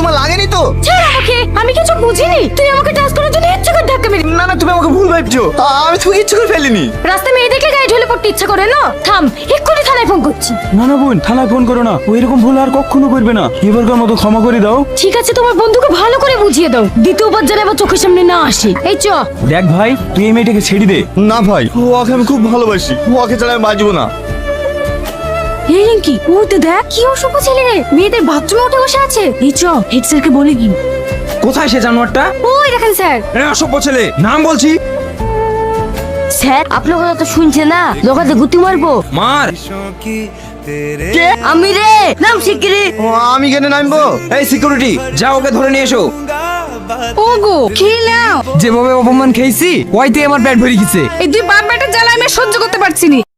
তোমার লাগেনি তো? ছাড় আমাকে, আমি কিছু বুঝিনি। তুই আমাকে টাচ করার জন্য ইচ্ছা করে ধাক্কা মেরে। না না, তুমি আমাকে ভুল ভাবছো। আমি তোমাকে ইচ্ছে করে ফেলিনি। রাস্তায় মেয়ে দেখলে গায়ে ঢলে পড়তে ইচ্ছা করে না? থাম, এক্ষুনি থানায় ফোন করছি। না না বোন, থানায় ফোন করো না। ও এরকম ভুল আর কখনো করবে না। এবারকার মতো ক্ষমা করে দাও। ঠিক আছে, তোমার বন্ধুকে ভালো করে বুঝিয়ে দাও, দ্বিতীয়বার যেন আবার চোখের সামনে না আসে। এই চ। দেখ ভাই, তুই এই মেয়েটাকে ছেড়ে দে। না ভাই, ওকে আমি খুব ভালোবাসি। ওকে ছাড়া আমি বাঁচবো না। এই রিঙ্কি, ও তো দেখ কি অসভ্য ছেলে রে, মেয়েদের বাথরুমে উঠে বসে আছে। এই চ, হেড স্যারকে বলে কি। কোথায় সে জানোয়ারটা? ওই দেখেন স্যার। অসভ্য ছেলে, নাম বলছি। স্যার, আপনার কথা তো শুনছে না, লোকাতে গুতি মারবো। মার। কে? আমি রে, নাম শিগগিরি। আমি কেন নামবো? এই সিকিউরিটি, যা ওকে ধরে নিয়ে এসো। ওগো, খেয়ে নাও। যেভাবে অপমান খেয়েছি, ওইতে আমার পেট ভরে গেছে। এই দুই বাপ বেটার জ্বালা আমি আর সহ্য করতে পারছি না।